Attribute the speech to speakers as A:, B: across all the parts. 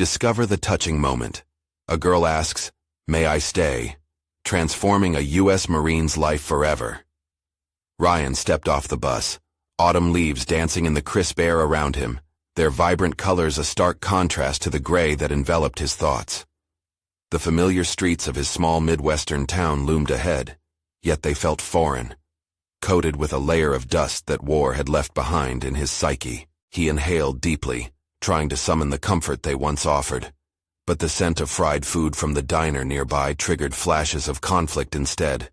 A: Discover the touching moment. A girl asks, "May I stay?" Transforming a U.S. Marine's life forever. Ryan stepped off the bus, autumn leaves dancing in the crisp air around him, their vibrant colors a stark contrast to the gray that enveloped his thoughts. The familiar streets of his small Midwestern town loomed ahead, yet they felt foreign, coated with a layer of dust that war had left behind in his psyche. He inhaled deeply, trying to summon the comfort they once offered. But the scent of fried food from the diner nearby triggered flashes of conflict instead.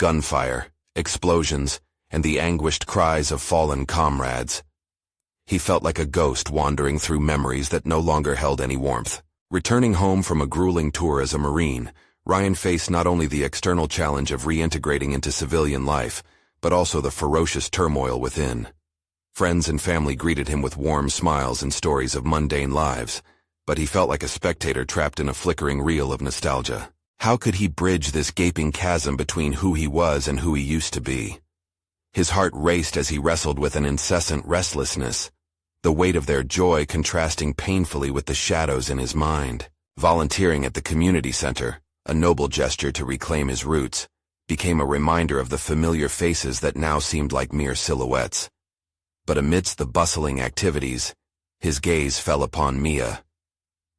A: Gunfire, explosions, and the anguished cries of fallen comrades. He felt like a ghost wandering through memories that no longer held any warmth. Returning home from a grueling tour as a Marine, Ryan faced not only the external challenge of reintegrating into civilian life, but also the ferocious turmoil within. Friends and family greeted him with warm smiles and stories of mundane lives, but he felt like a spectator trapped in a flickering reel of nostalgia. How could he bridge this gaping chasm between who he was and who he used to be? His heart raced as he wrestled with an incessant restlessness, the weight of their joy contrasting painfully with the shadows in his mind. Volunteering at the community center, a noble gesture to reclaim his roots, became a reminder of the familiar faces that now seemed like mere silhouettes. But amidst the bustling activities, his gaze fell upon Mia.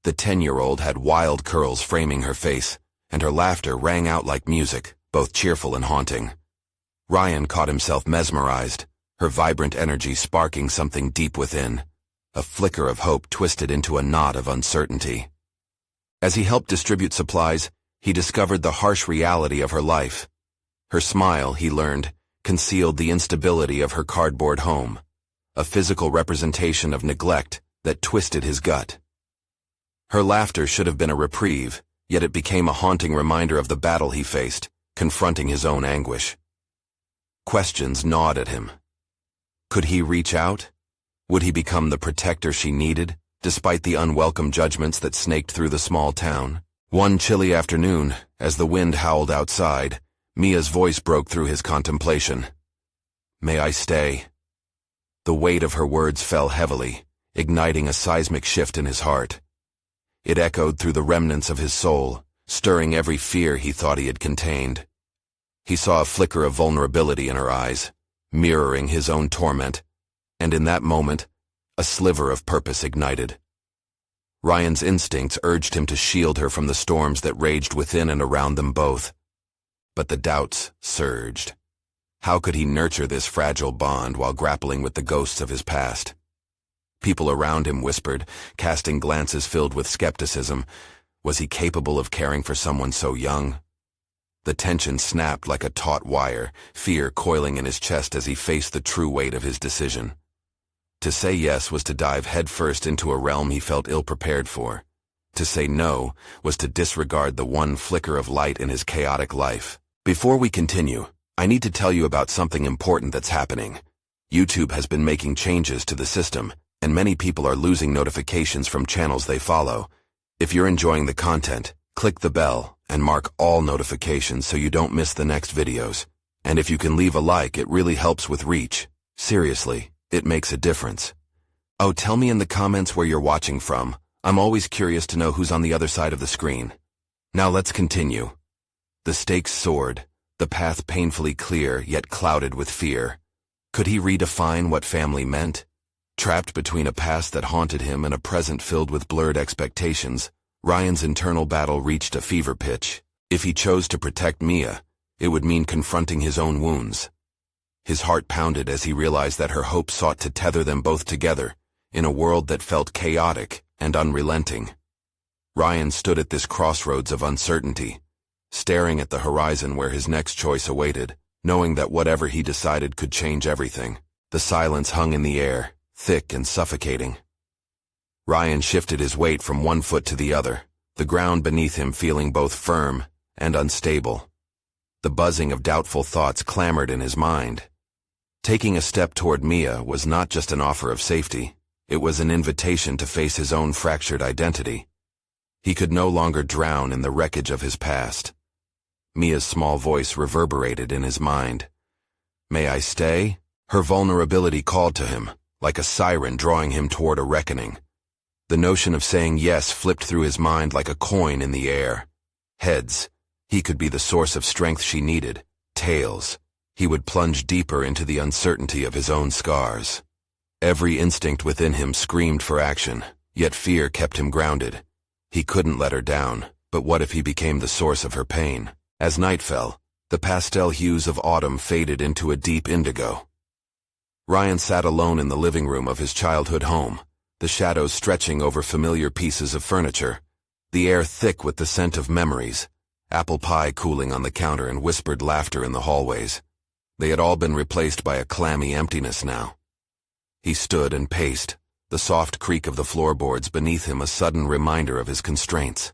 A: The 10-year-old had wild curls framing her face, and her laughter rang out like music, both cheerful and haunting. Ryan caught himself mesmerized, her vibrant energy sparking something deep within, a flicker of hope twisted into a knot of uncertainty. As he helped distribute supplies, he discovered the harsh reality of her life. Her smile, he learned, concealed the instability of her cardboard home, a physical representation of neglect that twisted his gut. Her laughter should have been a reprieve, yet it became a haunting reminder of the battle he faced, confronting his own anguish. Questions gnawed at him. Could he reach out? Would he become the protector she needed, despite the unwelcome judgments that snaked through the small town? One chilly afternoon, as the wind howled outside, Mia's voice broke through his contemplation. "May I stay?" The weight of her words fell heavily, igniting a seismic shift in his heart. It echoed through the remnants of his soul, stirring every fear he thought he had contained. He saw a flicker of vulnerability in her eyes, mirroring his own torment, and in that moment, a sliver of purpose ignited. Ryan's instincts urged him to shield her from the storms that raged within and around them both. But the doubts surged. How could he nurture this fragile bond while grappling with the ghosts of his past? People around him whispered, casting glances filled with skepticism. Was he capable of caring for someone so young? The tension snapped like a taut wire, fear coiling in his chest as he faced the true weight of his decision. To say yes was to dive headfirst into a realm he felt ill-prepared for. To say no was to disregard the one flicker of light in his chaotic life. Before we continue, I need to tell you about something important that's happening. YouTube has been making changes to the system, and many people are losing notifications from channels they follow. If you're enjoying the content, click the bell and mark all notifications so you don't miss the next videos. And if you can leave a like, it really helps with reach. Seriously, it makes a difference. Oh, tell me in the comments where you're watching from. I'm always curious to know who's on the other side of the screen. Now let's continue. The stakes soared, the path painfully clear yet clouded with fear. Could he redefine what family meant? Trapped between a past that haunted him and a present filled with blurred expectations, Ryan's internal battle reached a fever pitch. If he chose to protect Mia, it would mean confronting his own wounds. His heart pounded as he realized that her hope sought to tether them both together, in a world that felt chaotic and unrelenting. Ryan stood at this crossroads of uncertainty, staring at the horizon where his next choice awaited, knowing that whatever he decided could change everything. The silence hung in the air, thick and suffocating. Ryan shifted his weight from one foot to the other, the ground beneath him feeling both firm and unstable. The buzzing of doubtful thoughts clamored in his mind. Taking a step toward Mia was not just an offer of safety, it was an invitation to face his own fractured identity. He could no longer drown in the wreckage of his past. Mia's small voice reverberated in his mind. "May I stay?" Her vulnerability called to him, like a siren drawing him toward a reckoning. The notion of saying yes flipped through his mind like a coin in the air. Heads, he could be the source of strength she needed. Tails, he would plunge deeper into the uncertainty of his own scars. Every instinct within him screamed for action, yet fear kept him grounded. He couldn't let her down, but what if he became the source of her pain? As night fell, the pastel hues of autumn faded into a deep indigo. Ryan sat alone in the living room of his childhood home, the shadows stretching over familiar pieces of furniture, the air thick with the scent of memories, apple pie cooling on the counter and whispered laughter in the hallways. They had all been replaced by a clammy emptiness now. He stood and paced, the soft creak of the floorboards beneath him a sudden reminder of his constraints.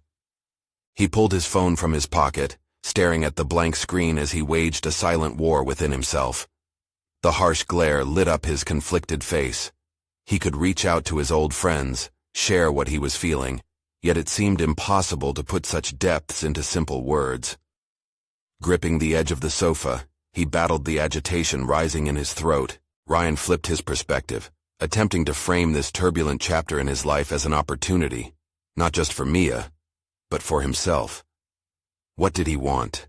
A: He pulled his phone from his pocket, staring at the blank screen as he waged a silent war within himself. The harsh glare lit up his conflicted face. He could reach out to his old friends, share what he was feeling, yet it seemed impossible to put such depths into simple words. Gripping the edge of the sofa, he battled the agitation rising in his throat. Ryan flipped his perspective, attempting to frame this turbulent chapter in his life as an opportunity, not just for Mia, but for himself. What did he want?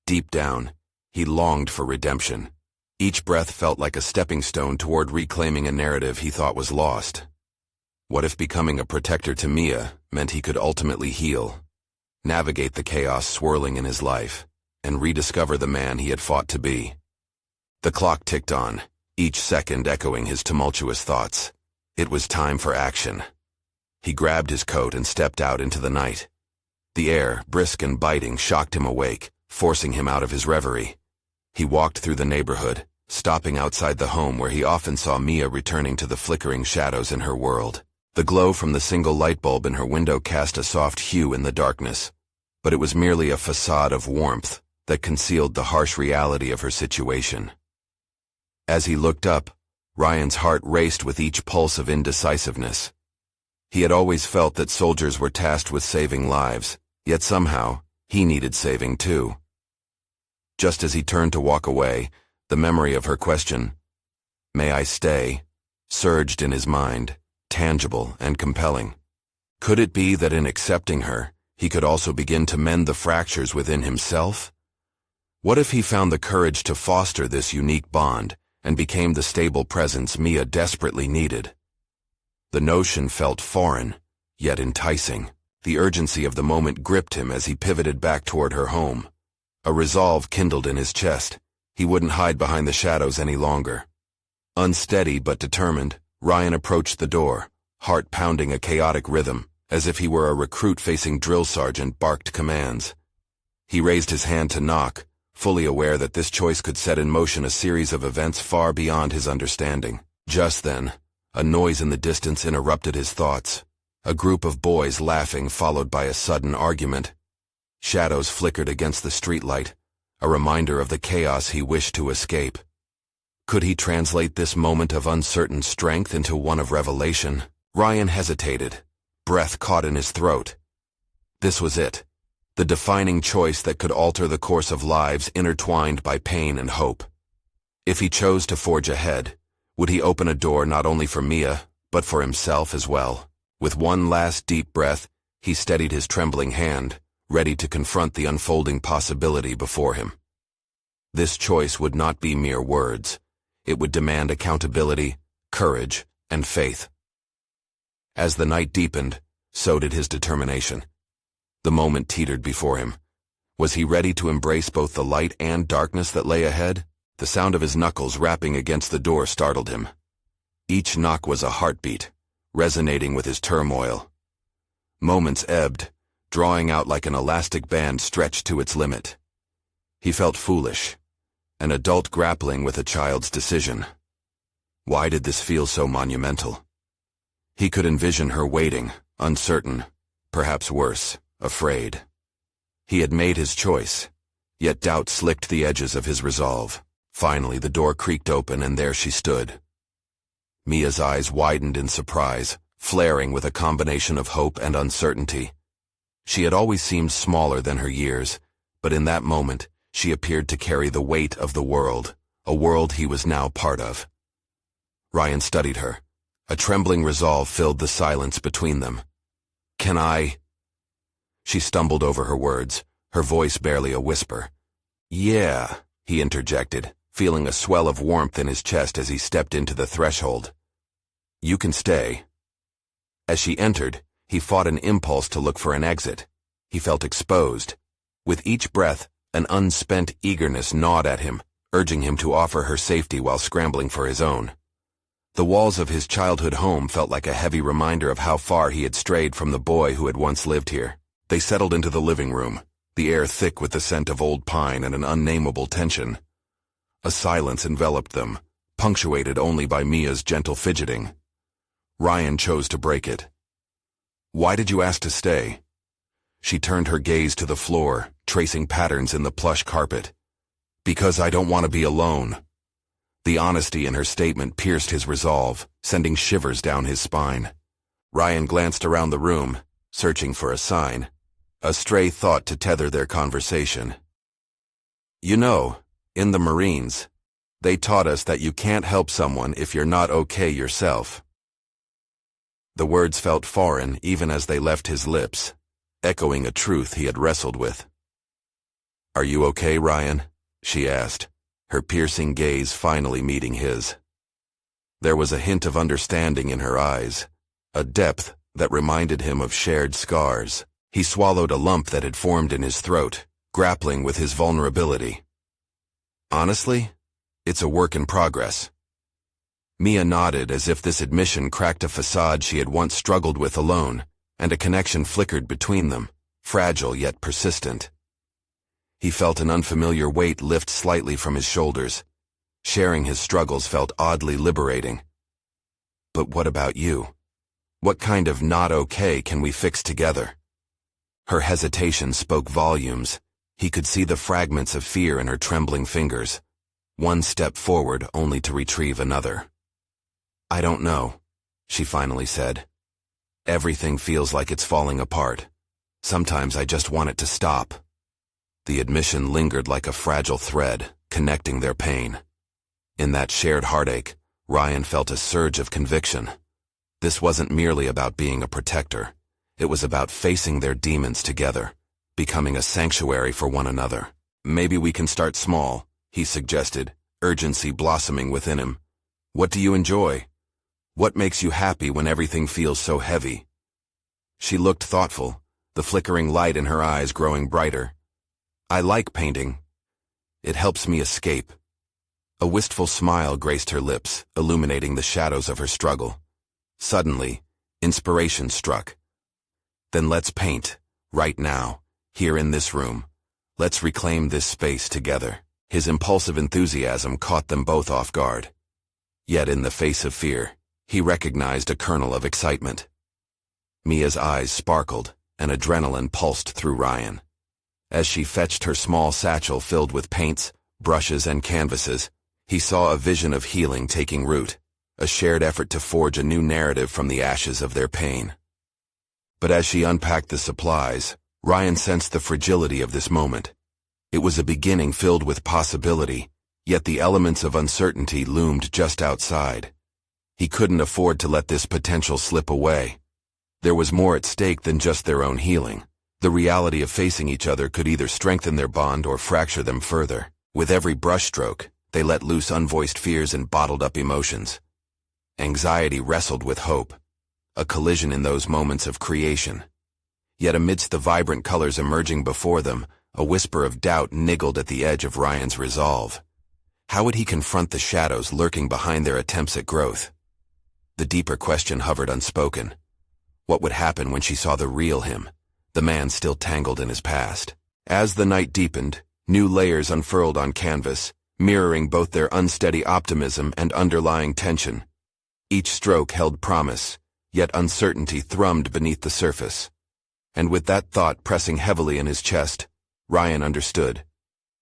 A: Deep down, he longed for redemption. Each breath felt like a stepping stone toward reclaiming a narrative he thought was lost. What if becoming a protector to Mia meant he could ultimately heal, navigate the chaos swirling in his life, and rediscover the man he had fought to be? The clock ticked on, each second echoing his tumultuous thoughts. It was time for action. He grabbed his coat and stepped out into the night. The air, brisk and biting, shocked him awake, forcing him out of his reverie. He walked through the neighborhood, stopping outside the home where he often saw Mia returning to the flickering shadows in her world. The glow from the single light bulb in her window cast a soft hue in the darkness, but it was merely a facade of warmth that concealed the harsh reality of her situation. As he looked up, Ryan's heart raced with each pulse of indecisiveness. He had always felt that soldiers were tasked with saving lives, yet somehow, he needed saving too. Just as he turned to walk away, the memory of her question, "May I stay?" surged in his mind, tangible and compelling. Could it be that in accepting her, he could also begin to mend the fractures within himself? What if he found the courage to foster this unique bond and became the stable presence Mia desperately needed? The notion felt foreign, yet enticing. The urgency of the moment gripped him as he pivoted back toward her home. A resolve kindled in his chest. He wouldn't hide behind the shadows any longer. Unsteady but determined, Ryan approached the door, heart pounding a chaotic rhythm, as if he were a recruit facing drill sergeant barked commands. He raised his hand to knock, fully aware that this choice could set in motion a series of events far beyond his understanding. Just then, a noise in the distance interrupted his thoughts. A group of boys laughing followed by a sudden argument. Shadows flickered against the streetlight, a reminder of the chaos he wished to escape. Could he translate this moment of uncertain strength into one of revelation? Ryan hesitated, breath caught in his throat. This was it, the defining choice that could alter the course of lives intertwined by pain and hope. If he chose to forge ahead, would he open a door not only for Mia, but for himself as well? With one last deep breath, he steadied his trembling hand, ready to confront the unfolding possibility before him. This choice would not be mere words. It would demand accountability, courage, and faith. As the night deepened, so did his determination. The moment teetered before him. Was he ready to embrace both the light and darkness that lay ahead? The sound of his knuckles rapping against the door startled him. Each knock was a heartbeat, resonating with his turmoil. Moments ebbed, drawing out like an elastic band stretched to its limit. He felt foolish, an adult grappling with a child's decision. Why did this feel so monumental? He could envision her waiting, uncertain, perhaps worse, afraid. He had made his choice, yet doubt slicked the edges of his resolve. Finally, the door creaked open and there she stood. Mia's eyes widened in surprise, flaring with a combination of hope and uncertainty. She had always seemed smaller than her years, but in that moment, she appeared to carry the weight of the world, a world he was now part of. Ryan studied her, A trembling resolve filled the silence between them. "Can I?" She stumbled over her words, her voice barely a whisper. "Yeah," he interjected, feeling a swell of warmth in his chest as he stepped into the threshold. "You can stay." As she entered, he fought an impulse to look for an exit. He felt exposed. With each breath, an unspent eagerness gnawed at him, urging him to offer her safety while scrambling for his own. The walls of his childhood home felt like a heavy reminder of how far he had strayed from the boy who had once lived here. They settled into the living room, the air thick with the scent of old pine and an unnameable tension. A silence enveloped them, punctuated only by Mia's gentle fidgeting. Ryan chose to break it. "Why did you ask to stay?" She turned her gaze to the floor, tracing patterns in the plush carpet. "Because I don't want to be alone." The honesty in her statement pierced his resolve, sending shivers down his spine. Ryan glanced around the room, searching for a sign, a stray thought to tether their conversation. "You know, in the Marines, they taught us that you can't help someone if you're not okay yourself." The words felt foreign even as they left his lips, echoing a truth he had wrestled with. "Are you okay, Ryan?" she asked, her piercing gaze finally meeting his. There was a hint of understanding in her eyes, a depth that reminded him of shared scars. He swallowed a lump that had formed in his throat, grappling with his vulnerability. "Honestly, it's a work in progress." Mia nodded as if this admission cracked a facade she had once struggled with alone, and a connection flickered between them, fragile yet persistent. He felt an unfamiliar weight lift slightly from his shoulders. Sharing his struggles felt oddly liberating. "But what about you? What kind of not okay can we fix together?" Her hesitation spoke volumes. He could see the fragments of fear in her trembling fingers. One step forward only to retrieve another. "I don't know," she finally said. "Everything feels like it's falling apart. Sometimes I just want it to stop." The admission lingered like a fragile thread, connecting their pain. In that shared heartache, Ryan felt a surge of conviction. This wasn't merely about being a protector. It was about facing their demons together, becoming a sanctuary for one another. "Maybe we can start small," he suggested, urgency blossoming within him. "What do you enjoy? What makes you happy when everything feels so heavy?" She looked thoughtful, the flickering light in her eyes growing brighter. "I like painting. It helps me escape." A wistful smile graced her lips, illuminating the shadows of her struggle. Suddenly, inspiration struck. "Then let's paint, right now, here in this room. Let's reclaim this space together." His impulsive enthusiasm caught them both off guard. Yet in the face of fear, he recognized a kernel of excitement. Mia's eyes sparkled, and adrenaline pulsed through Ryan. As she fetched her small satchel filled with paints, brushes, and canvases, he saw a vision of healing taking root, a shared effort to forge a new narrative from the ashes of their pain. But as she unpacked the supplies, Ryan sensed the fragility of this moment. It was a beginning filled with possibility, yet the elements of uncertainty loomed just outside. He couldn't afford to let this potential slip away. There was more at stake than just their own healing. The reality of facing each other could either strengthen their bond or fracture them further. With every brushstroke, they let loose unvoiced fears and bottled-up emotions. Anxiety wrestled with hope, a collision in those moments of creation. Yet amidst the vibrant colors emerging before them, a whisper of doubt niggled at the edge of Ryan's resolve. How would he confront the shadows lurking behind their attempts at growth? The deeper question hovered unspoken. What would happen when she saw the real him, the man still tangled in his past? As the night deepened, new layers unfurled on canvas, mirroring both their unsteady optimism and underlying tension. Each stroke held promise, yet uncertainty thrummed beneath the surface. And with that thought pressing heavily in his chest, Ryan understood.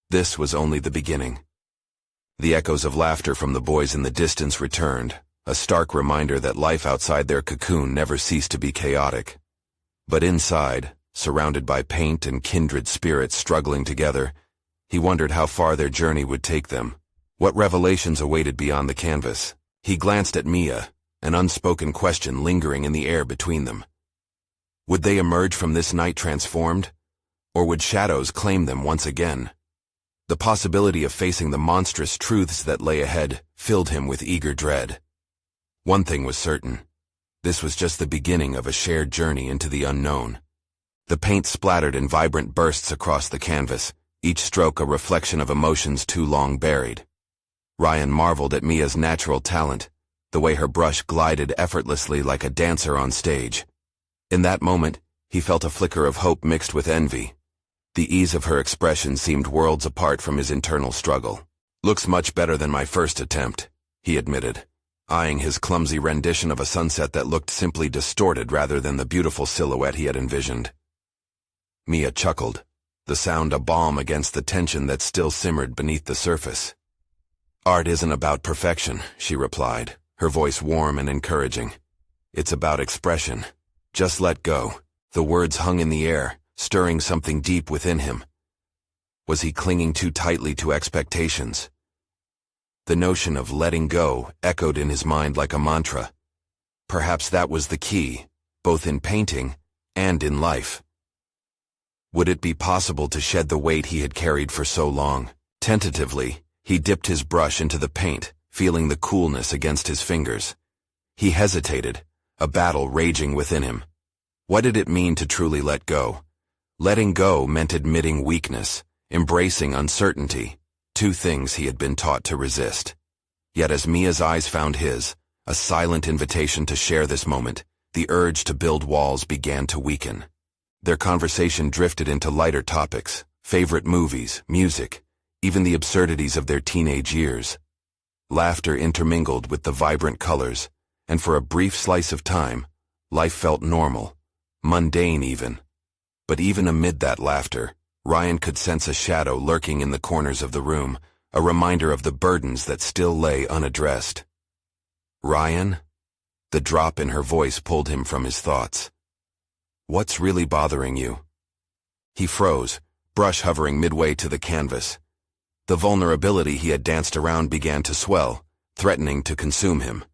A: This was only the beginning. The echoes of laughter from the boys in the distance returned, a stark reminder that life outside their cocoon never ceased to be chaotic. But inside, surrounded by paint and kindred spirits struggling together, he wondered how far their journey would take them. What revelations awaited beyond the canvas? He glanced at Mia, an unspoken question lingering in the air between them. Would they emerge from this night transformed? Or would shadows claim them once again? The possibility of facing the monstrous truths that lay ahead filled him with eager dread. One thing was certain. This was just the beginning of a shared journey into the unknown. The paint splattered in vibrant bursts across the canvas, each stroke a reflection of emotions too long buried. Ryan marveled at Mia's natural talent, the way her brush glided effortlessly like a dancer on stage. In that moment, he felt a flicker of hope mixed with envy. The ease of her expression seemed worlds apart from his internal struggle. "Looks much better than my first attempt," he admitted, eyeing his clumsy rendition of a sunset that looked simply distorted rather than the beautiful silhouette he had envisioned. Mia chuckled, the sound a balm against the tension that still simmered beneath the surface. "Art isn't about perfection," she replied, her voice warm and encouraging. "It's about expression. Just let go." The words hung in the air, stirring something deep within him. Was he clinging too tightly to expectations? The notion of letting go echoed in his mind like a mantra. Perhaps that was the key, both in painting and in life. Would it be possible to shed the weight he had carried for so long? Tentatively, he dipped his brush into the paint, feeling the coolness against his fingers. He hesitated, a battle raging within him. What did it mean to truly let go? Letting go meant admitting weakness, embracing uncertainty, two things he had been taught to resist. Yet as Mia's eyes found his, a silent invitation to share this moment, the urge to build walls began to weaken. Their conversation drifted into lighter topics, favorite movies, music, even the absurdities of their teenage years. Laughter intermingled with the vibrant colors, and for a brief slice of time, life felt normal, mundane even. But even amid that laughter, Ryan could sense a shadow lurking in the corners of the room, a reminder of the burdens that still lay unaddressed. "Ryan?" The drop in her voice pulled him from his thoughts. "What's really bothering you?" He froze, brush hovering midway to the canvas. The vulnerability he had danced around began to swell, threatening to consume him.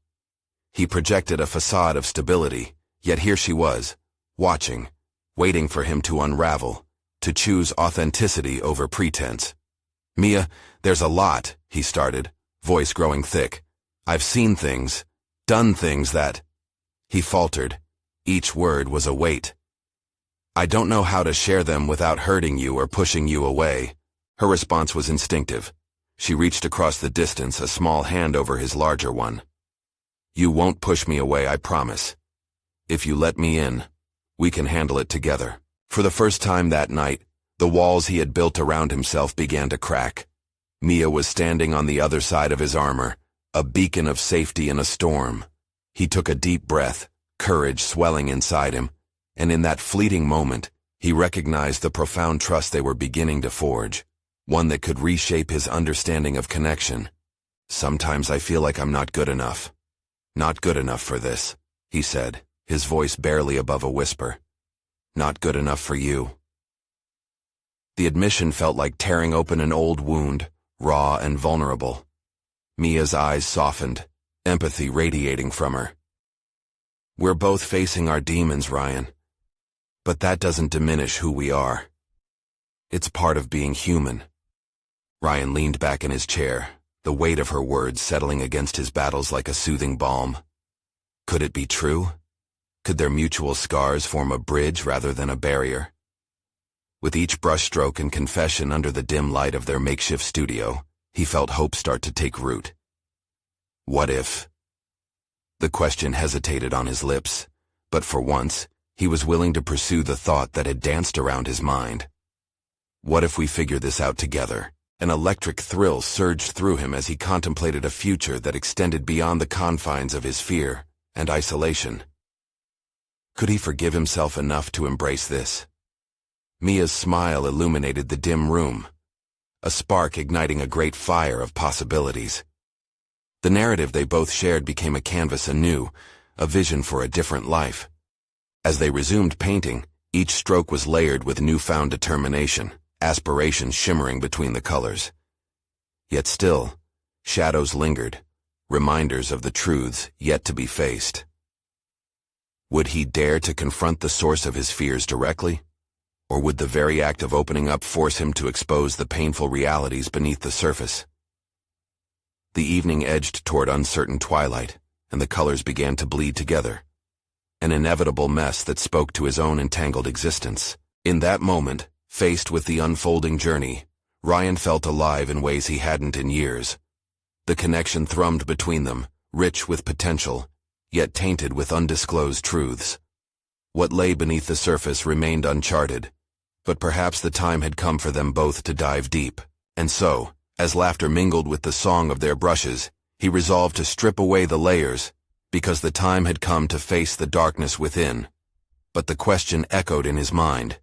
A: He projected a facade of stability, yet here she was, watching, waiting for him to unravel, to choose authenticity over pretense. "Mia, there's a lot," he started, voice growing thick. "I've seen things, done things that—" He faltered. Each word was a weight. "I don't know how to share them without hurting you or pushing you away." Her response was instinctive. She reached across the distance, a small hand over his larger one. "You won't push me away, I promise. If you let me in, we can handle it together." For the first time that night, the walls he had built around himself began to crack. Mia was standing on the other side of his armor, a beacon of safety in a storm. He took a deep breath, courage swelling inside him, and in that fleeting moment, he recognized the profound trust they were beginning to forge, one that could reshape his understanding of connection. "Sometimes I feel like I'm not good enough. Not good enough for this," he said, his voice barely above a whisper. "Not good enough for you." The admission felt like tearing open an old wound, raw and vulnerable. Mia's eyes softened, empathy radiating from her. "We're both facing our demons, Ryan. But that doesn't diminish who we are. It's part of being human." Ryan leaned back in his chair, the weight of her words settling against his battles like a soothing balm. Could it be true? Could their mutual scars form a bridge rather than a barrier? With each brushstroke and confession under the dim light of their makeshift studio, he felt hope start to take root. What if? The question hesitated on his lips, but for once, he was willing to pursue the thought that had danced around his mind. What if we figure this out together? An electric thrill surged through him as he contemplated a future that extended beyond the confines of his fear and isolation. Could he forgive himself enough to embrace this? Mia's smile illuminated the dim room, a spark igniting a great fire of possibilities. The narrative they both shared became a canvas anew, a vision for a different life. As they resumed painting, each stroke was layered with newfound determination, aspiration shimmering between the colors. Yet still, shadows lingered, reminders of the truths yet to be faced. Would he dare to confront the source of his fears directly? Or would the very act of opening up force him to expose the painful realities beneath the surface? The evening edged toward uncertain twilight, and the colors began to bleed together. An inevitable mess that spoke to his own entangled existence. In that moment, faced with the unfolding journey, Ryan felt alive in ways he hadn't in years. The connection thrummed between them, rich with potential, yet tainted with undisclosed truths. What lay beneath the surface remained uncharted, but perhaps the time had come for them both to dive deep. And so, as laughter mingled with the song of their brushes, he resolved to strip away the layers, because the time had come to face the darkness within. But the question echoed in his mind.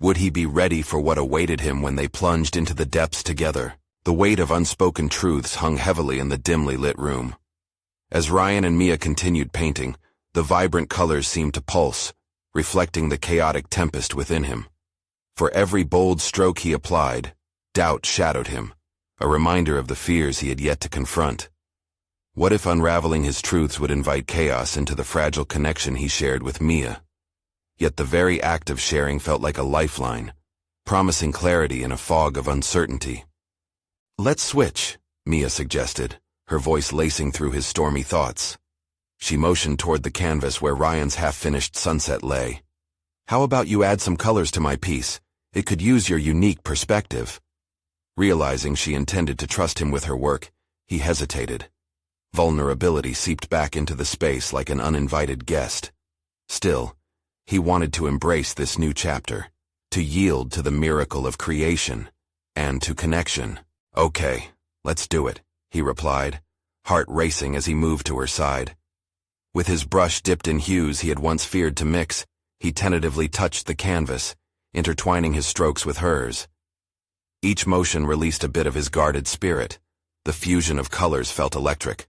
A: Would he be ready for what awaited him when they plunged into the depths together? The weight of unspoken truths hung heavily in the dimly lit room. As Ryan and Mia continued painting, the vibrant colors seemed to pulse, reflecting the chaotic tempest within him. For every bold stroke he applied, doubt shadowed him, a reminder of the fears he had yet to confront. What if unraveling his truths would invite chaos into the fragile connection he shared with Mia? Yet the very act of sharing felt like a lifeline, promising clarity in a fog of uncertainty. "Let's switch," Mia suggested, her voice lacing through his stormy thoughts. She motioned toward the canvas where Ryan's half-finished sunset lay. "How about you add some colors to my piece? It could use your unique perspective." Realizing she intended to trust him with her work, he hesitated. Vulnerability seeped back into the space like an uninvited guest. Still, he wanted to embrace this new chapter, to yield to the miracle of creation, and to connection. "Okay, let's do it," he replied, heart racing as he moved to her side. With his brush dipped in hues he had once feared to mix, he tentatively touched the canvas, intertwining his strokes with hers. Each motion released a bit of his guarded spirit. The fusion of colors felt electric.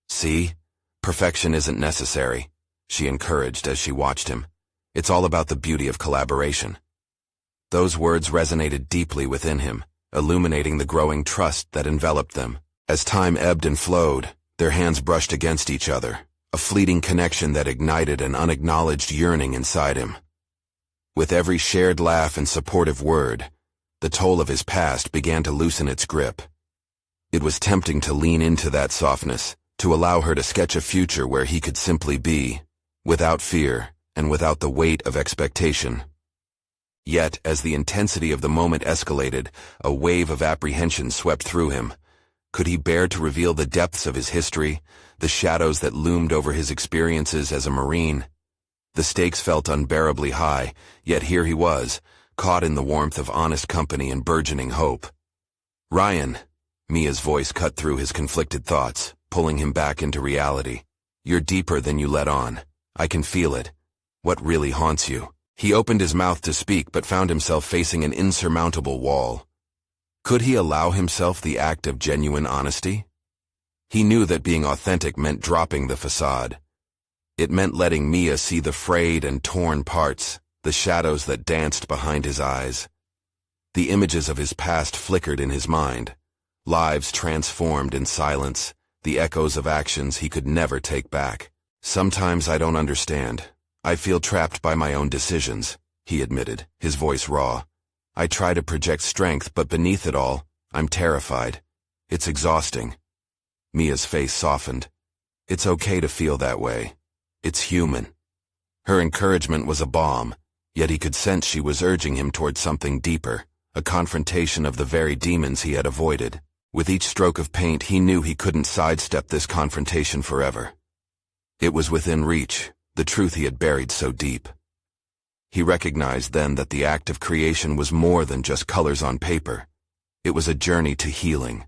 A: "See? Perfection isn't necessary," she encouraged as she watched him. "It's all about the beauty of collaboration." Those words resonated deeply within him, illuminating the growing trust that enveloped them. As time ebbed and flowed, their hands brushed against each other, a fleeting connection that ignited an unacknowledged yearning inside him. With every shared laugh and supportive word, the toll of his past began to loosen its grip. It was tempting to lean into that softness, to allow her to sketch a future where he could simply be, without fear and without the weight of expectation. Yet, as the intensity of the moment escalated, a wave of apprehension swept through him. Could he bear to reveal the depths of his history, the shadows that loomed over his experiences as a Marine? The stakes felt unbearably high, yet here he was, caught in the warmth of honest company and burgeoning hope. "Ryan," Mia's voice cut through his conflicted thoughts, pulling him back into reality. "You're deeper than you let on. I can feel it. What really haunts you?" He opened his mouth to speak but found himself facing an insurmountable wall. Could he allow himself the act of genuine honesty? He knew that being authentic meant dropping the facade. It meant letting Mia see the frayed and torn parts, the shadows that danced behind his eyes. The images of his past flickered in his mind, lives transformed in silence, the echoes of actions he could never take back. "Sometimes I don't understand. I feel trapped by my own decisions," he admitted, his voice raw. "I try to project strength, but beneath it all, I'm terrified. It's exhausting." Mia's face softened. "It's okay to feel that way. It's human." Her encouragement was a balm, yet he could sense she was urging him toward something deeper, a confrontation of the very demons he had avoided. With each stroke of paint, he knew he couldn't sidestep this confrontation forever. It was within reach, the truth he had buried so deep. He recognized then that the act of creation was more than just colors on paper. It was a journey to healing,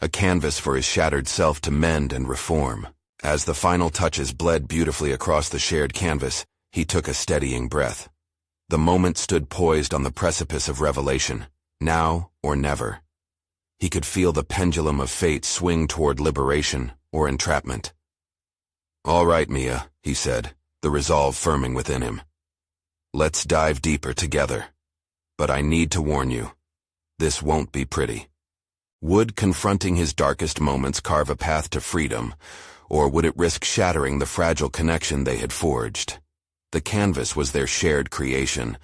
A: a canvas for his shattered self to mend and reform. As the final touches bled beautifully across the shared canvas, he took a steadying breath. The moment stood poised on the precipice of revelation, now or never. He could feel the pendulum of fate swing toward liberation or entrapment. "All right, Mia," he said, the resolve firming within him. "Let's dive deeper together. But I need to warn you, this won't be pretty." Would confronting his darkest moments carve a path to freedom, or would it risk shattering the fragile connection they had forged? The canvas was their shared creation,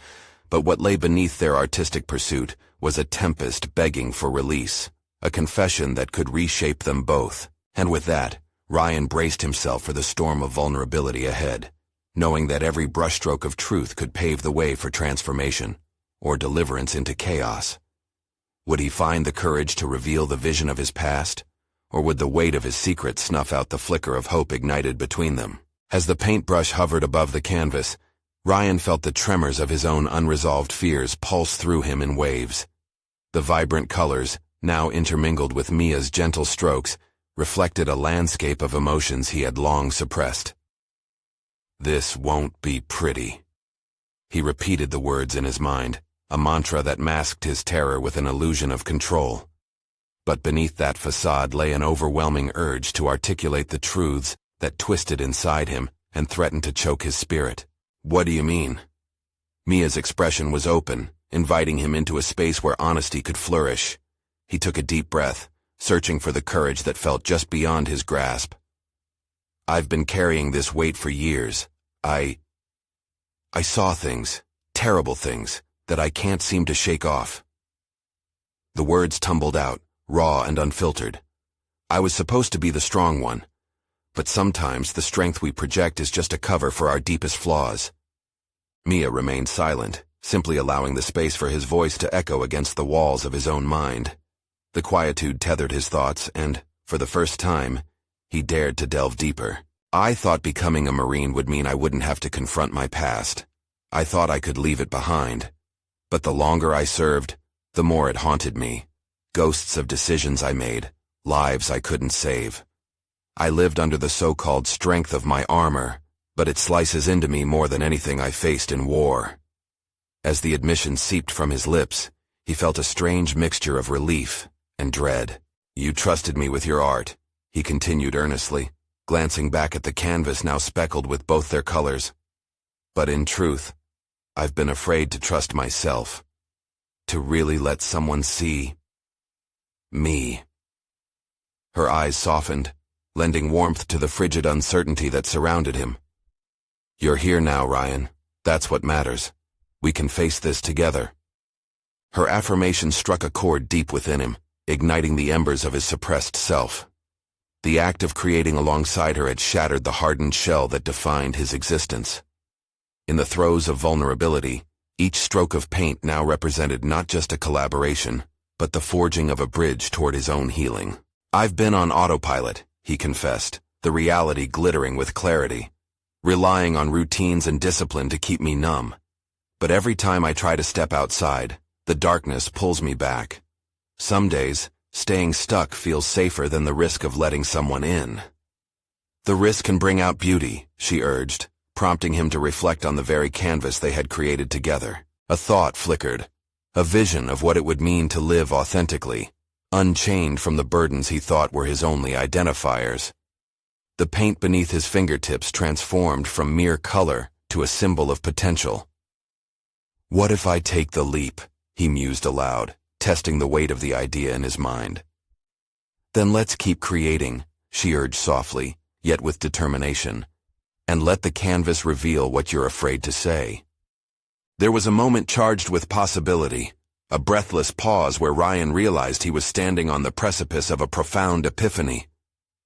A: but what lay beneath their artistic pursuit was a tempest begging for release, a confession that could reshape them both. And with that, Ryan braced himself for the storm of vulnerability ahead, knowing that every brushstroke of truth could pave the way for transformation, or deliverance into chaos. Would he find the courage to reveal the vision of his past, or would the weight of his secret snuff out the flicker of hope ignited between them? As the paintbrush hovered above the canvas, Ryan felt the tremors of his own unresolved fears pulse through him in waves. The vibrant colors, now intermingled with Mia's gentle strokes, reflected a landscape of emotions he had long suppressed. "This won't be pretty." He repeated the words in his mind, a mantra that masked his terror with an illusion of control. But beneath that facade lay an overwhelming urge to articulate the truths that twisted inside him and threatened to choke his spirit. "What do you mean?" Mia's expression was open, inviting him into a space where honesty could flourish. He took a deep breath, searching for the courage that felt just beyond his grasp. "I've been carrying this weight for years. I saw things, terrible things, that I can't seem to shake off." The words tumbled out, raw and unfiltered. "I was supposed to be the strong one, but sometimes the strength we project is just a cover for our deepest flaws." Mia remained silent, simply allowing the space for his voice to echo against the walls of his own mind. The quietude tethered his thoughts, and, for the first time, he dared to delve deeper. "I thought becoming a Marine would mean I wouldn't have to confront my past. I thought I could leave it behind. But the longer I served, the more it haunted me. Ghosts of decisions I made, lives I couldn't save. I lived under the so-called strength of my armor, but it slices into me more than anything I faced in war." As the admission seeped from his lips, he felt a strange mixture of relief and dread. "You trusted me with your art," he continued earnestly, glancing back at the canvas now speckled with both their colors. "But in truth, I've been afraid to trust myself, to really let someone see me." Her eyes softened, lending warmth to the frigid uncertainty that surrounded him. "You're here now, Ryan. That's what matters. We can face this together." Her affirmation struck a chord deep within him, igniting the embers of his suppressed self. The act of creating alongside her had shattered the hardened shell that defined his existence. In the throes of vulnerability, each stroke of paint now represented not just a collaboration, but the forging of a bridge toward his own healing. "I've been on autopilot," he confessed, the reality glittering with clarity, "relying on routines and discipline to keep me numb. But every time I try to step outside, the darkness pulls me back. Some days, staying stuck feels safer than the risk of letting someone in." "The risk can bring out beauty," she urged, prompting him to reflect on the very canvas they had created together. A thought flickered, a vision of what it would mean to live authentically, unchained from the burdens he thought were his only identifiers. The paint beneath his fingertips transformed from mere color to a symbol of potential. "What if I take the leap?" he mused aloud, testing the weight of the idea in his mind. "Then let's keep creating," she urged softly, yet with determination. "And let the canvas reveal what you're afraid to say." There was a moment charged with possibility, a breathless pause where Ryan realized he was standing on the precipice of a profound epiphany,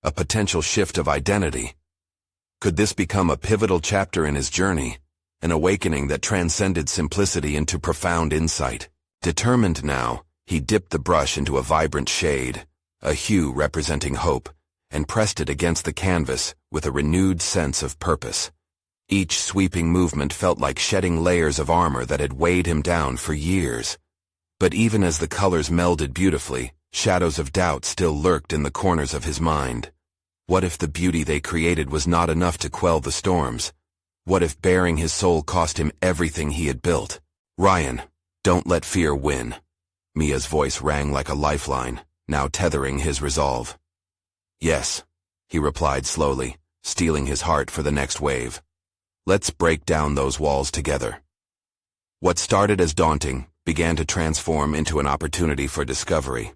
A: a potential shift of identity. Could this become a pivotal chapter in his journey, an awakening that transcended simplicity into profound insight? Determined now, he dipped the brush into a vibrant shade, a hue representing hope, and pressed it against the canvas with a renewed sense of purpose. Each sweeping movement felt like shedding layers of armor that had weighed him down for years. But even as the colors melded beautifully, shadows of doubt still lurked in the corners of his mind. What if the beauty they created was not enough to quell the storms? What if bearing his soul cost him everything he had built? "Ryan, don't let fear win." Mia's voice rang like a lifeline, now tethering his resolve. "Yes," he replied slowly, steeling his heart for the next wave. "Let's break down those walls together." What started as daunting began to transform into an opportunity for discovery.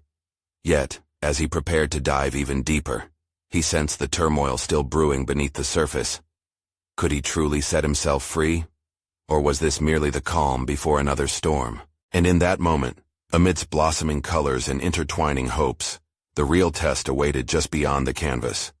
A: Yet, as he prepared to dive even deeper, he sensed the turmoil still brewing beneath the surface. Could he truly set himself free? Or was this merely the calm before another storm? And in that moment, amidst blossoming colors and intertwining hopes, the real test awaited just beyond the canvas.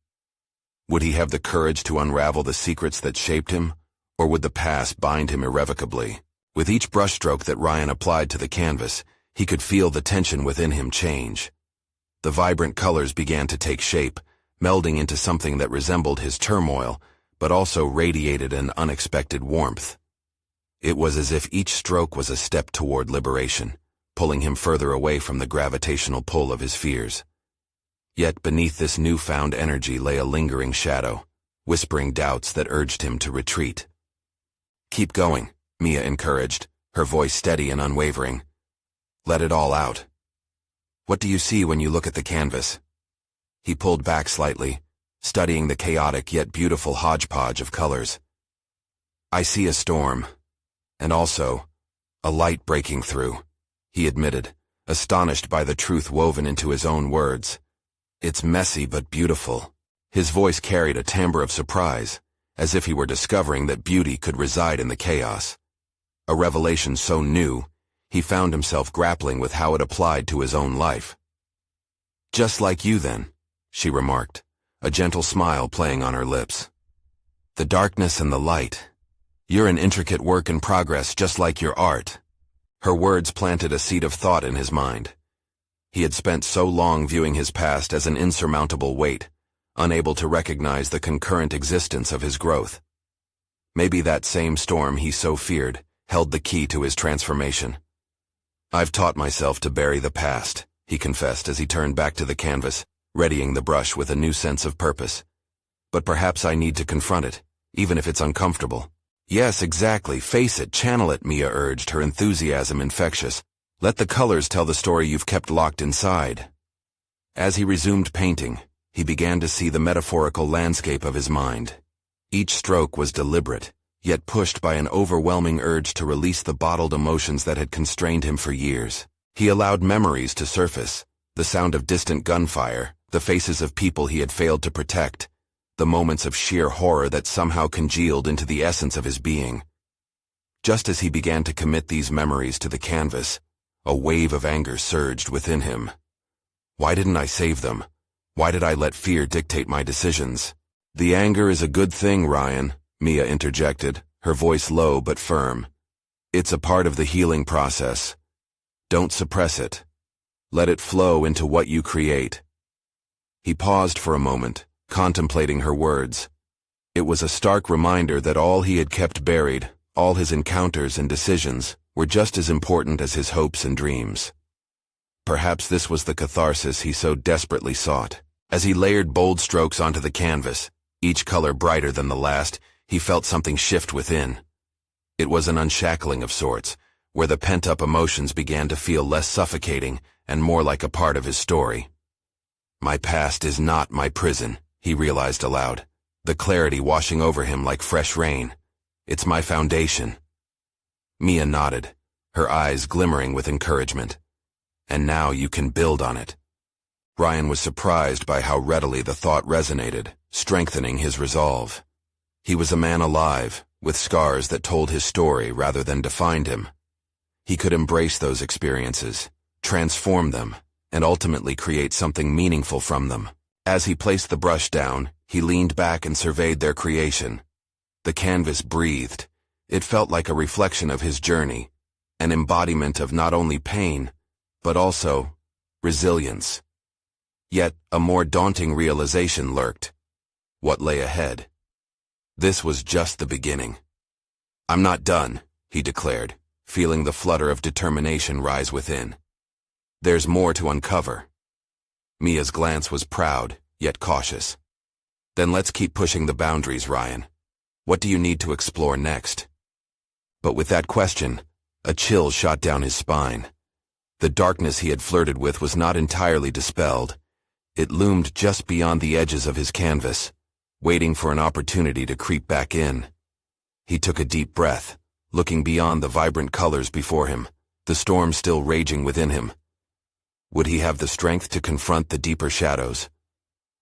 A: Would he have the courage to unravel the secrets that shaped him, or would the past bind him irrevocably? With each brushstroke that Ryan applied to the canvas, he could feel the tension within him change. The vibrant colors began to take shape, melding into something that resembled his turmoil, but also radiated an unexpected warmth. It was as if each stroke was a step toward liberation, pulling him further away from the gravitational pull of his fears. Yet beneath this newfound energy lay a lingering shadow, whispering doubts that urged him to retreat. "Keep going," Mia encouraged, her voice steady and unwavering. "Let it all out. What do you see when you look at the canvas?" He pulled back slightly, studying the chaotic yet beautiful hodgepodge of colors. "I see a storm, and also a light breaking through," he admitted, astonished by the truth woven into his own words. "It's messy but beautiful." His voice carried a timbre of surprise, as if he were discovering that beauty could reside in the chaos. A revelation so new, he found himself grappling with how it applied to his own life. "Just like you then," she remarked, a gentle smile playing on her lips. "The darkness and the light. You're an intricate work in progress just like your art." Her words planted a seed of thought in his mind. He had spent so long viewing his past as an insurmountable weight, unable to recognize the concurrent existence of his growth. Maybe that same storm he so feared held the key to his transformation. "I've taught myself to bury the past," he confessed as he turned back to the canvas, readying the brush with a new sense of purpose. "But perhaps I need to confront it, even if it's uncomfortable." "Yes, exactly. Face it, channel it," Mia urged, her enthusiasm infectious. "Let the colors tell the story you've kept locked inside." As he resumed painting, he began to see the metaphorical landscape of his mind. Each stroke was deliberate, yet pushed by an overwhelming urge to release the bottled emotions that had constrained him for years. He allowed memories to surface, the sound of distant gunfire, the faces of people he had failed to protect, the moments of sheer horror that somehow congealed into the essence of his being. Just as he began to commit these memories to the canvas, a wave of anger surged within him. Why didn't I save them? Why did I let fear dictate my decisions? "The anger is a good thing, Ryan," Mia interjected, her voice low but firm. "It's a part of the healing process. Don't suppress it. Let it flow into what you create." He paused for a moment, contemplating her words. It was a stark reminder that all he had kept buried, all his encounters and decisions, were just as important as his hopes and dreams. Perhaps this was the catharsis he so desperately sought. As he layered bold strokes onto the canvas, each color brighter than the last, he felt something shift within. It was an unshackling of sorts, where the pent-up emotions began to feel less suffocating and more like a part of his story. "My past is not my prison," he realized aloud, the clarity washing over him like fresh rain. "It's my foundation." Mia nodded, her eyes glimmering with encouragement. "And now you can build on it." Ryan was surprised by how readily the thought resonated, strengthening his resolve. He was a man alive, with scars that told his story rather than defined him. He could embrace those experiences, transform them, and ultimately create something meaningful from them. As he placed the brush down, he leaned back and surveyed their creation. The canvas breathed. It felt like a reflection of his journey, an embodiment of not only pain, but also resilience. Yet a more daunting realization lurked. What lay ahead? This was just the beginning. "I'm not done," he declared, feeling the flutter of determination rise within. "There's more to uncover." Mia's glance was proud, yet cautious. "Then let's keep pushing the boundaries, Ryan. What do you need to explore next?" But with that question, a chill shot down his spine. The darkness he had flirted with was not entirely dispelled. It loomed just beyond the edges of his canvas, waiting for an opportunity to creep back in. He took a deep breath, looking beyond the vibrant colors before him, the storm still raging within him. Would he have the strength to confront the deeper shadows?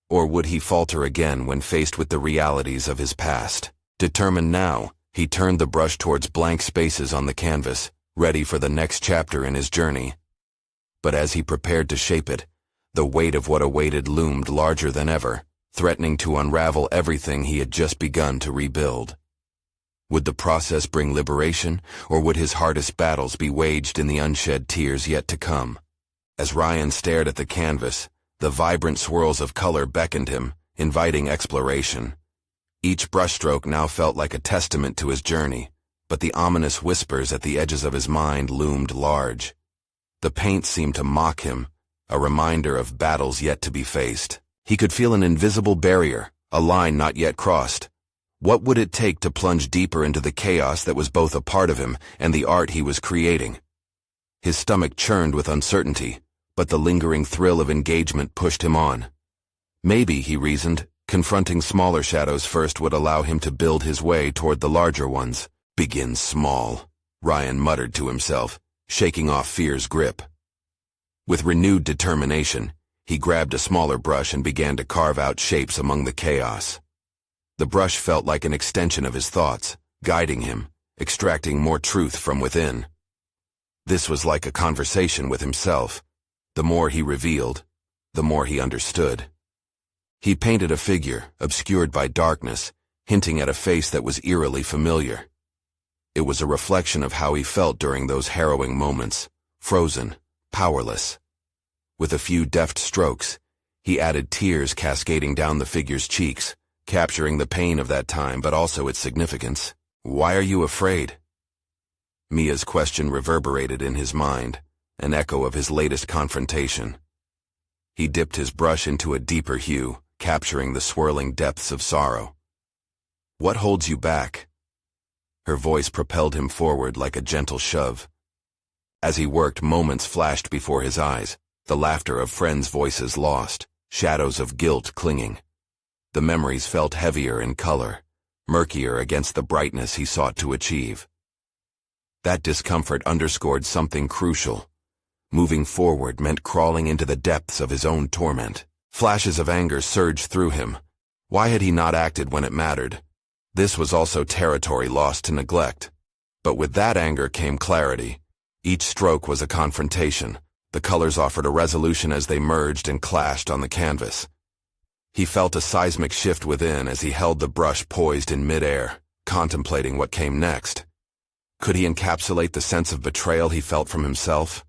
A: Or would he falter again when faced with the realities of his past? Determined now, he turned the brush towards blank spaces on the canvas, ready for the next chapter in his journey. But as he prepared to shape it, the weight of what awaited loomed larger than ever, threatening to unravel everything he had just begun to rebuild. Would the process bring liberation, or would his hardest battles be waged in the unshed tears yet to come? As Ryan stared at the canvas, the vibrant swirls of color beckoned him, inviting exploration. Each brushstroke now felt like a testament to his journey, but the ominous whispers at the edges of his mind loomed large. The paint seemed to mock him, a reminder of battles yet to be faced. He could feel an invisible barrier, a line not yet crossed. What would it take to plunge deeper into the chaos that was both a part of him and the art he was creating? His stomach churned with uncertainty, but the lingering thrill of engagement pushed him on. Maybe, he reasoned, confronting smaller shadows first would allow him to build his way toward the larger ones. Begin small, Ryan muttered to himself, shaking off fear's grip. With renewed determination, he grabbed a smaller brush and began to carve out shapes among the chaos. The brush felt like an extension of his thoughts, guiding him, extracting more truth from within. This was like a conversation with himself. The more he revealed, the more he understood. He painted a figure, obscured by darkness, hinting at a face that was eerily familiar. It was a reflection of how he felt during those harrowing moments, frozen, powerless. With a few deft strokes, he added tears cascading down the figure's cheeks, capturing the pain of that time but also its significance. "Why are you afraid?" Mia's question reverberated in his mind, an echo of his latest confrontation. He dipped his brush into a deeper hue, capturing the swirling depths of sorrow. "What holds you back?" Her voice propelled him forward like a gentle shove. As he worked, moments flashed before his eyes, the laughter of friends' voices lost, shadows of guilt clinging. The memories felt heavier in color, murkier against the brightness he sought to achieve. That discomfort underscored something crucial. Moving forward meant crawling into the depths of his own torment. Flashes of anger surged through him. Why had he not acted when it mattered? This was also territory lost to neglect. But with that anger came clarity. Each stroke was a confrontation. The colors offered a resolution as they merged and clashed on the canvas. He felt a seismic shift within as he held the brush poised in midair, contemplating what came next. Could he encapsulate the sense of betrayal he felt from himself?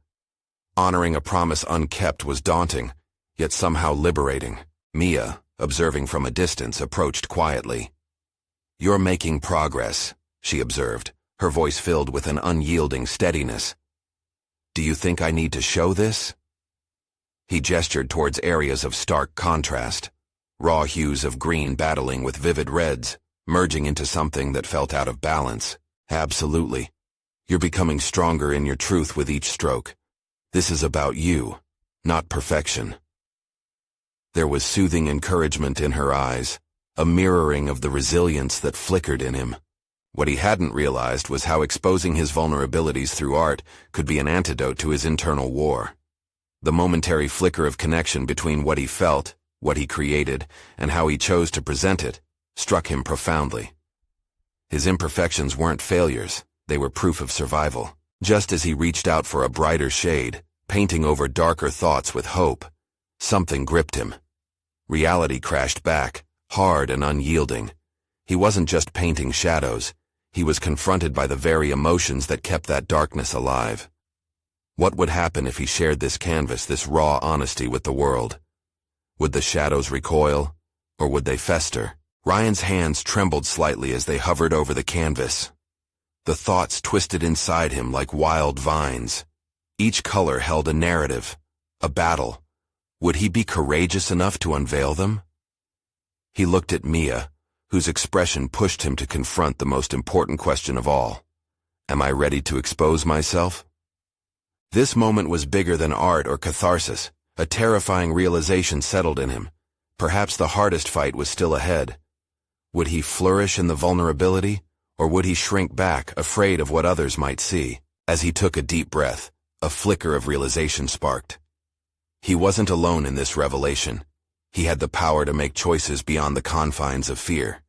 A: Honoring a promise unkept was daunting, yet somehow liberating. Mia, observing from a distance, approached quietly. "You're making progress," she observed, her voice filled with an unyielding steadiness. "Do you think I need to show this?" He gestured towards areas of stark contrast, raw hues of green battling with vivid reds, merging into something that felt out of balance. "Absolutely. You're becoming stronger in your truth with each stroke. This is about you, not perfection." There was soothing encouragement in her eyes, a mirroring of the resilience that flickered in him. What he hadn't realized was how exposing his vulnerabilities through art could be an antidote to his internal war. The momentary flicker of connection between what he felt, what he created, and how he chose to present it, struck him profoundly. His imperfections weren't failures, they were proof of survival. Just as he reached out for a brighter shade, painting over darker thoughts with hope, something gripped him. Reality crashed back, hard and unyielding. He wasn't just painting shadows, he was confronted by the very emotions that kept that darkness alive. What would happen if he shared this canvas, this raw honesty with the world? Would the shadows recoil, or would they fester? Ryan's hands trembled slightly as they hovered over the canvas. The thoughts twisted inside him like wild vines. Each color held a narrative, a battle. Would he be courageous enough to unveil them? He looked at Mia, whose expression pushed him to confront the most important question of all. Am I ready to expose myself? This moment was bigger than art or catharsis. A terrifying realization settled in him. Perhaps the hardest fight was still ahead. Would he flourish in the vulnerability, or would he shrink back, afraid of what others might see? As he took a deep breath, a flicker of realization sparked. He wasn't alone in this revelation. He had the power to make choices beyond the confines of fear.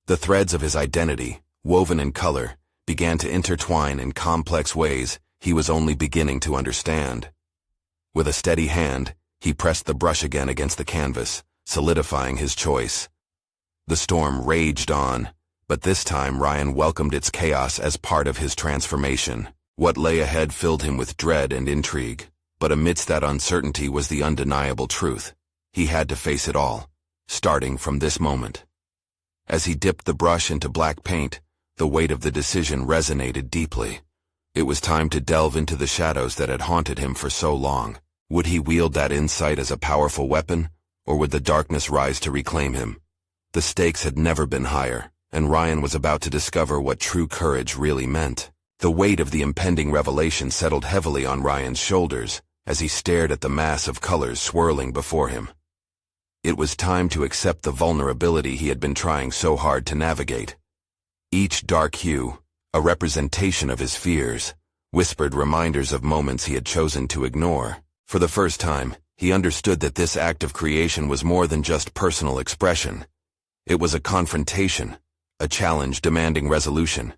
A: The threads of his identity, woven in color, began to intertwine in complex ways he was only beginning to understand. With a steady hand, he pressed the brush again against the canvas, solidifying his choice. The storm raged on, but this time Ryan welcomed its chaos as part of his transformation. What lay ahead filled him with dread and intrigue, but amidst that uncertainty was the undeniable truth. He had to face it all, starting from this moment. As he dipped the brush into black paint, the weight of the decision resonated deeply. It was time to delve into the shadows that had haunted him for so long. Would he wield that insight as a powerful weapon, or would the darkness rise to reclaim him? The stakes had never been higher, and Ryan was about to discover what true courage really meant. The weight of the impending revelation settled heavily on Ryan's shoulders as he stared at the mass of colors swirling before him. It was time to accept the vulnerability he had been trying so hard to navigate. Each dark hue, a representation of his fears, whispered reminders of moments he had chosen to ignore. For the first time, he understood that this act of creation was more than just personal expression. It was a confrontation, a challenge demanding resolution.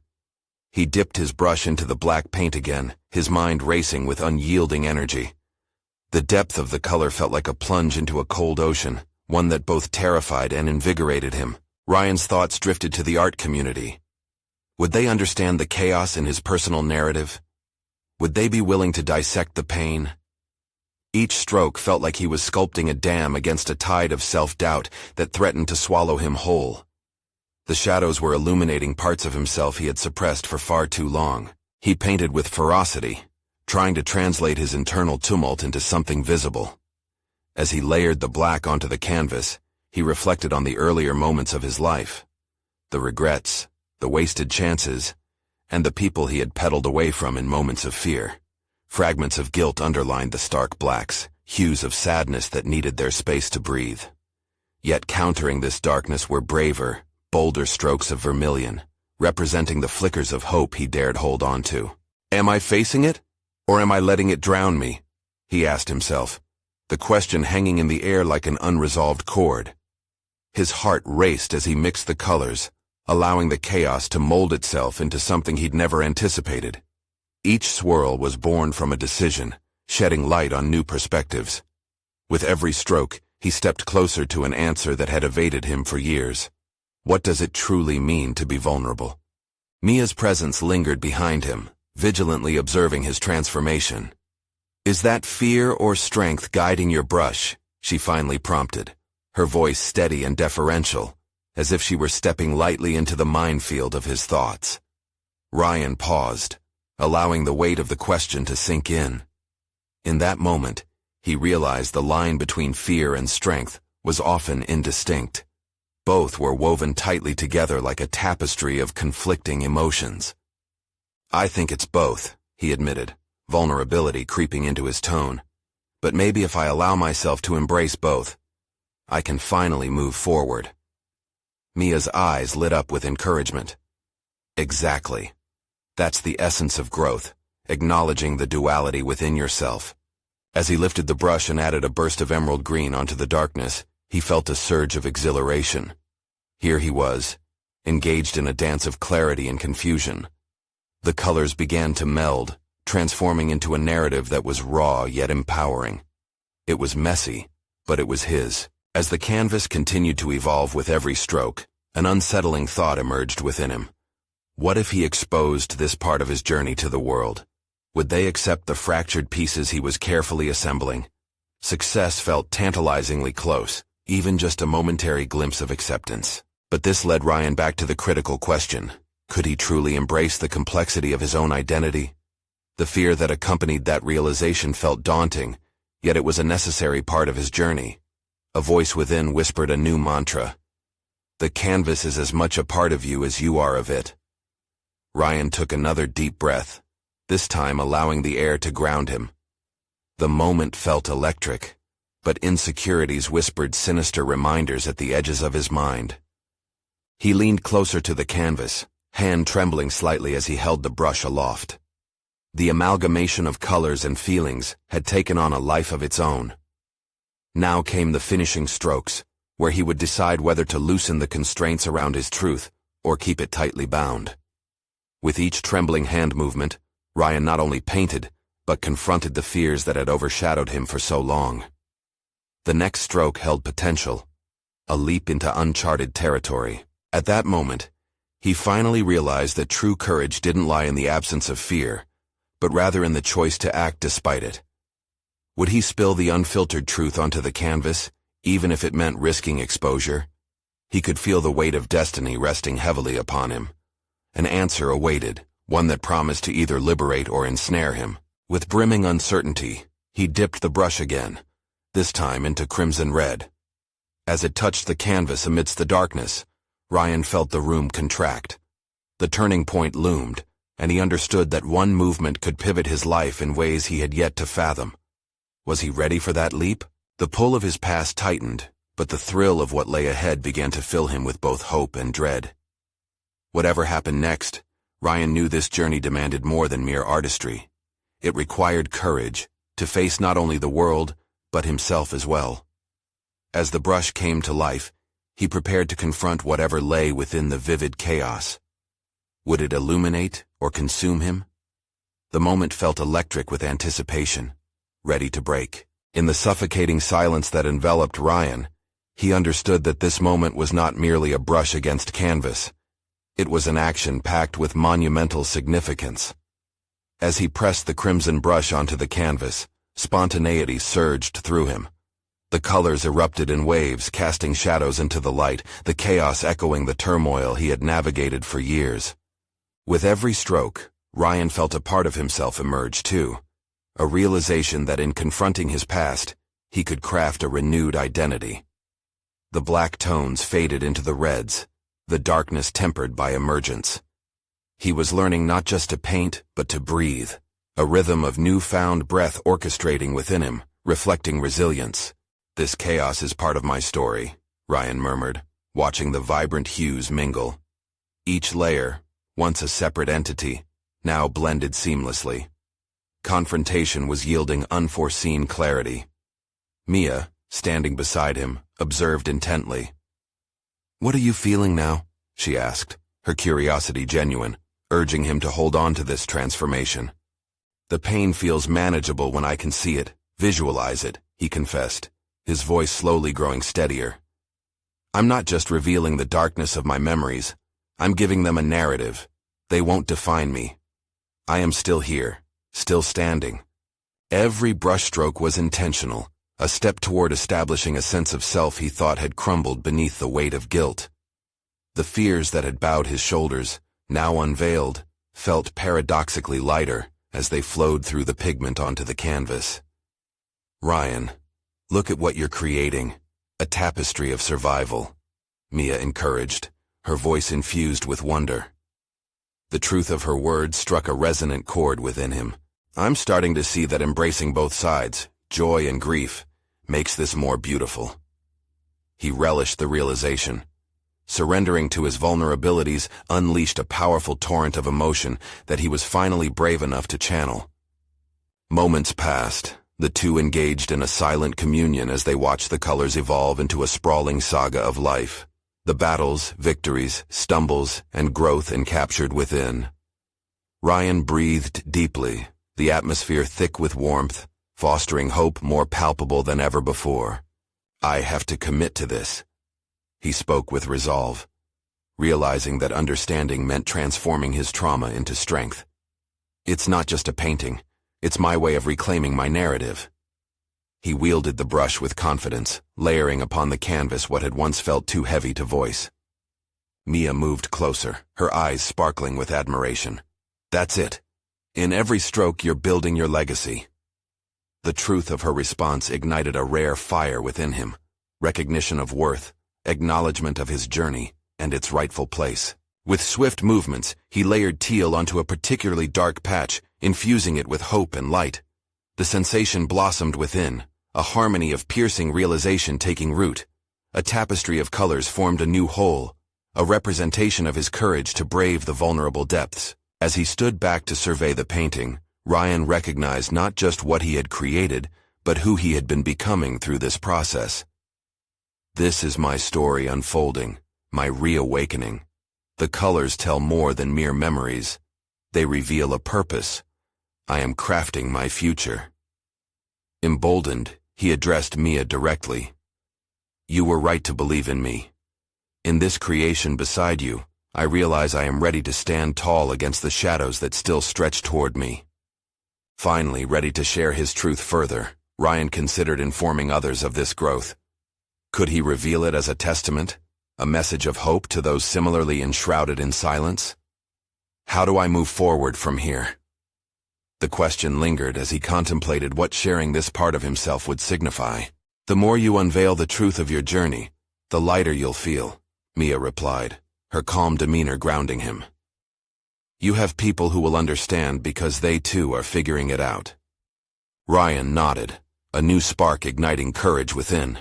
A: He dipped his brush into the black paint again, his mind racing with unyielding energy. The depth of the color felt like a plunge into a cold ocean, one that both terrified and invigorated him. Ryan's thoughts drifted to the art community. Would they understand the chaos in his personal narrative? Would they be willing to dissect the pain? Each stroke felt like he was sculpting a dam against a tide of self-doubt that threatened to swallow him whole. The shadows were illuminating parts of himself he had suppressed for far too long. He painted with ferocity, trying to translate his internal tumult into something visible. As he layered the black onto the canvas, he reflected on the earlier moments of his life. The regrets, the wasted chances, and the people he had pedaled away from in moments of fear. Fragments of guilt underlined the stark blacks, hues of sadness that needed their space to breathe. Yet countering this darkness were braver, bolder strokes of vermilion, representing the flickers of hope he dared hold on to. Am I facing it, or am I letting it drown me? He asked himself, the question hanging in the air like an unresolved chord. His heart raced as he mixed the colors, allowing the chaos to mold itself into something he'd never anticipated. Each swirl was born from a decision, shedding light on new perspectives. With every stroke, he stepped closer to an answer that had evaded him for years. What does it truly mean to be vulnerable? Mia's presence lingered behind him, vigilantly observing his transformation. Is that fear or strength guiding your brush? She finally prompted, her voice steady and deferential, as if she were stepping lightly into the minefield of his thoughts. Ryan paused, allowing the weight of the question to sink in. In that moment, he realized the line between fear and strength was often indistinct. Both were woven tightly together like a tapestry of conflicting emotions. I think it's both, he admitted, vulnerability creeping into his tone. But maybe if I allow myself to embrace both, I can finally move forward. Mia's eyes lit up with encouragement. Exactly. That's the essence of growth, acknowledging the duality within yourself. As he lifted the brush and added a burst of emerald green onto the darkness, he felt a surge of exhilaration. Here he was, engaged in a dance of clarity and confusion. The colors began to meld, transforming into a narrative that was raw yet empowering. It was messy, but it was his. As the canvas continued to evolve with every stroke, an unsettling thought emerged within him. What if he exposed this part of his journey to the world? Would they accept the fractured pieces he was carefully assembling? Success felt tantalizingly close, even just a momentary glimpse of acceptance. But this led Ryan back to the critical question. Could he truly embrace the complexity of his own identity? The fear that accompanied that realization felt daunting, yet it was a necessary part of his journey. A voice within whispered a new mantra. The canvas is as much a part of you as you are of it. Ryan took another deep breath, this time allowing the air to ground him. The moment felt electric, but insecurities whispered sinister reminders at the edges of his mind. He leaned closer to the canvas, hand trembling slightly as he held the brush aloft. The amalgamation of colors and feelings had taken on a life of its own. Now came the finishing strokes, where he would decide whether to loosen the constraints around his truth or keep it tightly bound. With each trembling hand movement, Ryan not only painted, but confronted the fears that had overshadowed him for so long. The next stroke held potential, a leap into uncharted territory. At that moment, he finally realized that true courage didn't lie in the absence of fear, but rather in the choice to act despite it. Would he spill the unfiltered truth onto the canvas, even if it meant risking exposure? He could feel the weight of destiny resting heavily upon him. An answer awaited, one that promised to either liberate or ensnare him. With brimming uncertainty, he dipped the brush again, this time into crimson red. As it touched the canvas amidst the darkness, Ryan felt the room contract. The turning point loomed, and he understood that one movement could pivot his life in ways he had yet to fathom. Was he ready for that leap? The pull of his past tightened, but the thrill of what lay ahead began to fill him with both hope and dread. Whatever happened next, Ryan knew this journey demanded more than mere artistry. It required courage to face not only the world, but himself as well. As the brush came to life, he prepared to confront whatever lay within the vivid chaos. Would it illuminate or consume him? The moment felt electric with anticipation, ready to break. In the suffocating silence that enveloped Ryan, he understood that this moment was not merely a brush against canvas. It was an action packed with monumental significance. As he pressed the crimson brush onto the canvas, spontaneity surged through him. The colors erupted in waves, casting shadows into the light, the chaos echoing the turmoil he had navigated for years. With every stroke, Ryan felt a part of himself emerge too, a realization that in confronting his past, he could craft a renewed identity. The black tones faded into the reds, the darkness tempered by emergence. He was learning not just to paint, but to breathe, a rhythm of newfound breath orchestrating within him, reflecting resilience. "This chaos is part of my story," Ryan murmured, watching the vibrant hues mingle. Each layer, once a separate entity, now blended seamlessly. Confrontation was yielding unforeseen clarity. Mia, standing beside him, observed intently. "What are you feeling now?" she asked, her curiosity genuine, urging him to hold on to this transformation. "The pain feels manageable when I can see it, visualize it," he confessed, his voice slowly growing steadier. "I'm not just revealing the darkness of my memories, I'm giving them a narrative. They won't define me. I am still here, still standing." Every brushstroke was intentional, a step toward establishing a sense of self he thought had crumbled beneath the weight of guilt. The fears that had bowed his shoulders, now unveiled, felt paradoxically lighter as they flowed through the pigment onto the canvas. "Ryan, look at what you're creating, a tapestry of survival," Mia encouraged, her voice infused with wonder. The truth of her words struck a resonant chord within him. "I'm starting to see that embracing both sides, joy and grief, makes this more beautiful." He relished the realization. Surrendering to his vulnerabilities unleashed a powerful torrent of emotion that he was finally brave enough to channel. Moments passed, the two engaged in a silent communion as they watched the colors evolve into a sprawling saga of life. The battles, victories, stumbles, and growth encaptured within. Ryan breathed deeply, the atmosphere thick with warmth, fostering hope more palpable than ever before. "I have to commit to this," he spoke with resolve, realizing that understanding meant transforming his trauma into strength. "It's not just a painting, it's my way of reclaiming my narrative." He wielded the brush with confidence, layering upon the canvas what had once felt too heavy to voice. Mia moved closer, her eyes sparkling with admiration. "That's it. In every stroke you're building your legacy." The truth of her response ignited a rare fire within him, recognition of worth, acknowledgement of his journey, and its rightful place. With swift movements, he layered teal onto a particularly dark patch, infusing it with hope and light. The sensation blossomed within, a harmony of piercing realization taking root. A tapestry of colors formed a new whole, a representation of his courage to brave the vulnerable depths. As he stood back to survey the painting, Ryan recognized not just what he had created, but who he had been becoming through this process. This is my story unfolding, my reawakening. The colors tell more than mere memories. They reveal a purpose. I am crafting my future. Emboldened, he addressed Mia directly. You were right to believe in me. In this creation beside you, I realize I am ready to stand tall against the shadows that still stretch toward me. Finally, ready to share his truth further, Ryan considered informing others of this growth. Could he reveal it as a testament, a message of hope to those similarly enshrouded in silence? How do I move forward from here? The question lingered as he contemplated what sharing this part of himself would signify. The more you unveil the truth of your journey, the lighter you'll feel, Mia replied, her calm demeanor grounding him. You have people who will understand because they too are figuring it out. Ryan nodded, a new spark igniting courage within.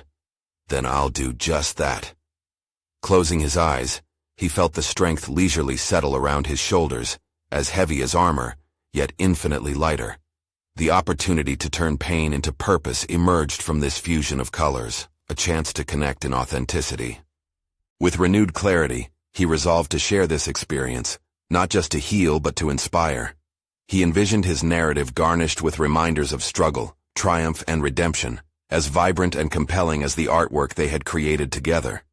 A: Then I'll do just that. Closing his eyes, he felt the strength leisurely settle around his shoulders, as heavy as armor, yet infinitely lighter. The opportunity to turn pain into purpose emerged from this fusion of colors, a chance to connect in authenticity. With renewed clarity, he resolved to share this experience, not just to heal but to inspire. He envisioned his narrative garnished with reminders of struggle, triumph, and redemption, as vibrant and compelling as the artwork they had created together.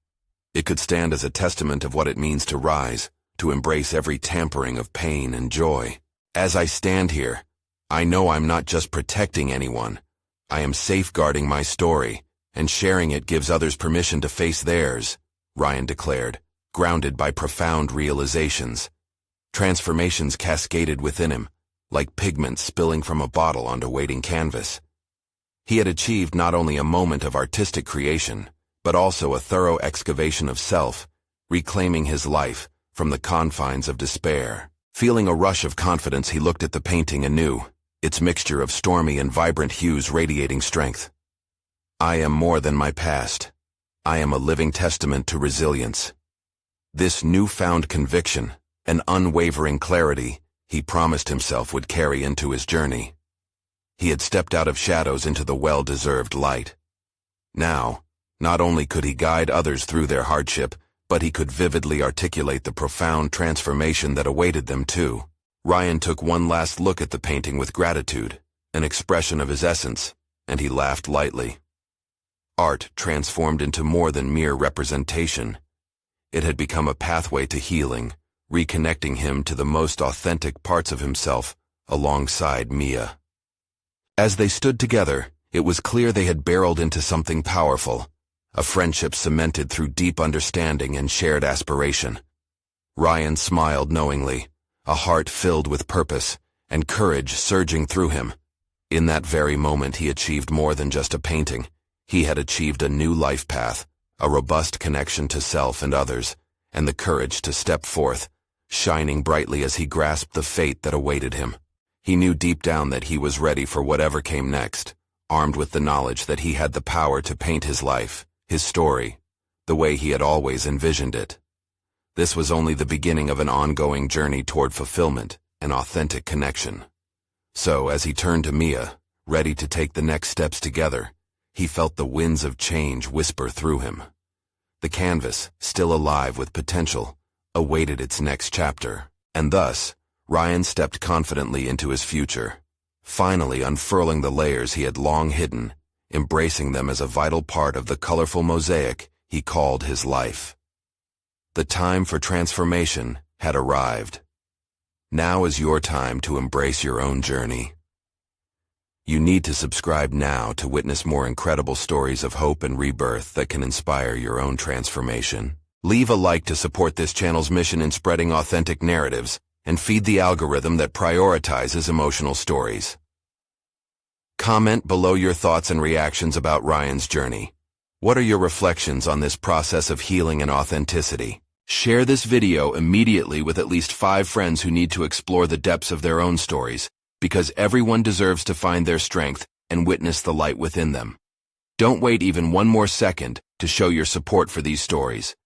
A: It could stand as a testament of what it means to rise, to embrace every tampering of pain and joy. As I stand here, I know I'm not just protecting anyone. I am safeguarding my story, and sharing it gives others permission to face theirs, Ryan declared, grounded by profound realizations. Transformations cascaded within him, like pigment spilling from a bottle onto waiting canvas. He had achieved not only a moment of artistic creation, but also a thorough excavation of self, reclaiming his life from the confines of despair. Feeling a rush of confidence, he looked at the painting anew, its mixture of stormy and vibrant hues radiating strength. I am more than my past. I am a living testament to resilience. This newfound conviction, an unwavering clarity, he promised himself would carry into his journey. He had stepped out of shadows into the well-deserved light. Now, not only could he guide others through their hardship, but he could vividly articulate the profound transformation that awaited them too. Ryan took one last look at the painting with gratitude, an expression of his essence, and he laughed lightly. Art transformed into more than mere representation. It had become a pathway to healing, reconnecting him to the most authentic parts of himself, alongside Mia. As they stood together, it was clear they had barreled into something powerful, a friendship cemented through deep understanding and shared aspiration. Ryan smiled knowingly, a heart filled with purpose and courage surging through him. In that very moment he achieved more than just a painting. He had achieved a new life path, a robust connection to self and others, and the courage to step forth, shining brightly as he grasped the fate that awaited him. He knew deep down that he was ready for whatever came next, armed with the knowledge that he had the power to paint his life, his story, the way he had always envisioned it. This was only the beginning of an ongoing journey toward fulfillment and authentic connection. So, as he turned to Mia, ready to take the next steps together, he felt the winds of change whisper through him. The canvas, still alive with potential, awaited its next chapter, and thus, Ryan stepped confidently into his future, finally unfurling the layers he had long hidden, embracing them as a vital part of the colorful mosaic he called his life. The time for transformation had arrived. Now is your time to embrace your own journey. You need to subscribe now to witness more incredible stories of hope and rebirth that can inspire your own transformation. Leave a like to support this channel's mission in spreading authentic narratives and feed the algorithm that prioritizes emotional stories. Comment below your thoughts and reactions about Ryan's journey. What are your reflections on this process of healing and authenticity? Share this video immediately with at least 5 friends who need to explore the depths of their own stories, because everyone deserves to find their strength and witness the light within them. Don't wait even one more second to show your support for these stories.